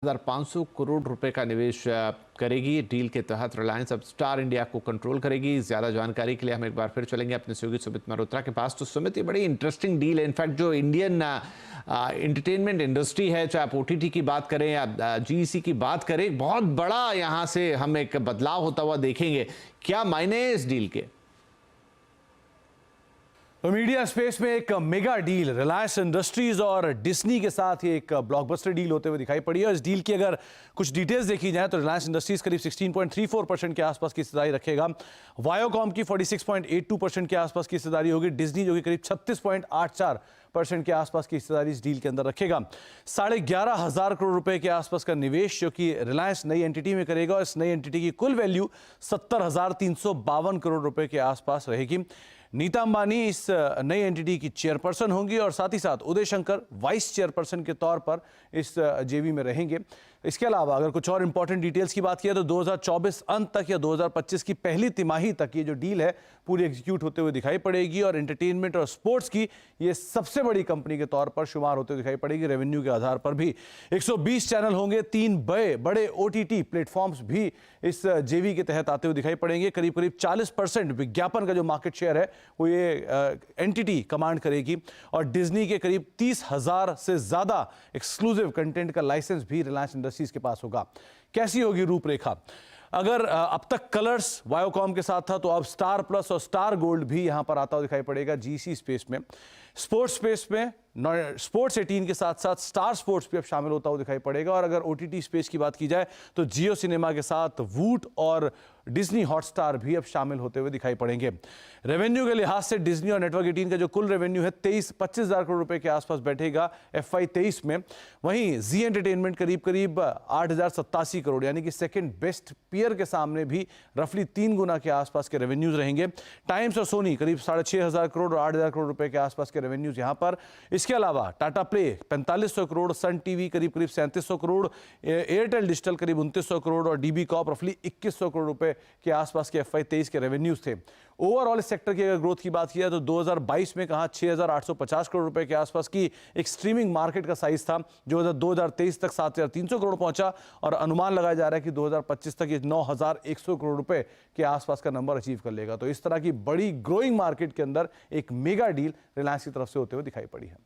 1500 करोड़ रुपए का निवेश करेगी। डील के तहत रिलायंस अब स्टार इंडिया को कंट्रोल करेगी। ज्यादा जानकारी के लिए हम एक बार फिर चलेंगे अपने सहयोगी सुमित मल्होत्रा के पास। तो सुमित, ये बड़ी इंटरेस्टिंग डील है। इनफैक्ट जो इंडियन एंटरटेनमेंट इंडस्ट्री है, चाहे आप ओटीटी की बात करें या जीईसी की बात करें, बहुत बड़ा यहाँ से हम एक बदलाव होता हुआ देखेंगे। क्या मायने है इस डील के? तो मीडिया स्पेस में एक मेगा डील रिलायंस इंडस्ट्रीज और डिज्नी के साथ ये एक ब्लॉकबस्टर डील होते हुए दिखाई पड़ी है। इस डील की अगर कुछ डिटेल्स देखी जाए तो रिलायंस इंडस्ट्रीज करीब 16.34% के आसपास की हिस्सेदारी रखेगा। वायोकॉम की 46.82% के आसपास की हिस्सेदारी होगी। डिज्नी जो कि करीब 36.84% के आसपास की हिस्सेदारी इस डील के अंदर रखेगा। 11,500 करोड़ रुपए के आसपास का निवेश जो कि रिलायंस नई एंटिटी में करेगा और इस नई एंटिटी की कुल वैल्यू 70,352 करोड़ रुपए के आसपास रहेगी। नीता अंबानी इस नई एंटिटी की चेयरपर्सन होंगी और साथ ही साथ उदय शंकर वाइस चेयरपर्सन के तौर पर इस जेवी में रहेंगे। इसके अलावा अगर कुछ और इंपॉर्टेंट डिटेल्स की बात किया तो 2024 अंत तक या 2025 की पहली तिमाही तक ये जो डील है पूरी एग्जीक्यूट होते हुए दिखाई पड़ेगी और एंटरटेनमेंट और स्पोर्ट्स की ये सबसे बड़ी कंपनी के तौर पर शुमार होते हुए दिखाई पड़ेगी। रेवेन्यू के आधार पर भी 120 चैनल होंगे। 3 बड़े ओटीटी प्लेटफॉर्म्स भी इस जेवी के तहत आते हुए दिखाई पड़ेंगे। करीब 40% विज्ञापन का जो मार्केट शेयर है वो ये एंटिटी कमांड करेगी और डिज्नी के करीब 30,000 से ज्यादा एक्सक्लूसिव कंटेंट का लाइसेंस भी रिलायंस इंडस्ट्रीज के पास होगा। कैसी होगी रूपरेखा? अगर अब तक कलर्स वायोकॉम के साथ था तो अब स्टार प्लस और स्टार गोल्ड भी यहां पर आता हुआ दिखाई पड़ेगा जीसी स्पेस में। स्पोर्ट्स स्पेस में स्पोर्ट्स 18 के साथ साथ स्टार स्पोर्ट्स भी अब शामिल होता हुआ दिखाई पड़ेगा। और अगर ओटीटी स्पेस की बात की जाए तो जियो सिनेमा के साथ वूट और डिज्नी हॉटस्टार भी अब शामिल होते हुए दिखाई पड़ेंगे। रेवेन्यू के लिहाज से डिज्नी और नेटवर्क 18 का जो कुल रेवेन्यू है 25,000 करोड़ रुपए के आसपास बैठेगा FY 23 में। वहीं जी एंटरटेनमेंट करीब 8,087 करोड़ यानी कि सेकंड बेस्ट पीयर के सामने भी रफली 3 गुना के आसपास के रेवेन्यूज रहेंगे। टाइम्स और सोनी करीब 6,500 करोड़ और 8,000 करोड़ रुपए के आसपास के रेवेन्यूज यहां पर। इसके अलावा Tata play 4500 crore, Sun TV करीब 3700 करोड़, एयरटेल डिजिटल करीब 2900 करोड़ और डीबी कॉर्प रफली 2100 करोड़ रुपए के आसपास के FY 23 के रेवेन्यूज थे। ओवरऑल इस सेक्टर की अगर ग्रोथ की बात किया तो 2022 में कहा 6,850 करोड़ रुपए के आसपास की एक स्ट्रीमिंग मार्केट का साइज था, जो 2023 तक 7,300 करोड़ पहुंचा और अनुमान लगाया जा रहा है कि 2025 तक ये 9,100 करोड़ रुपए के आसपास का नंबर अचीव कर लेगा। तो इस तरह की बड़ी ग्रोइंग मार्केट के अंदर एक मेगा डील रिलायंस की तरफ से होते हुए दिखाई पड़ी है।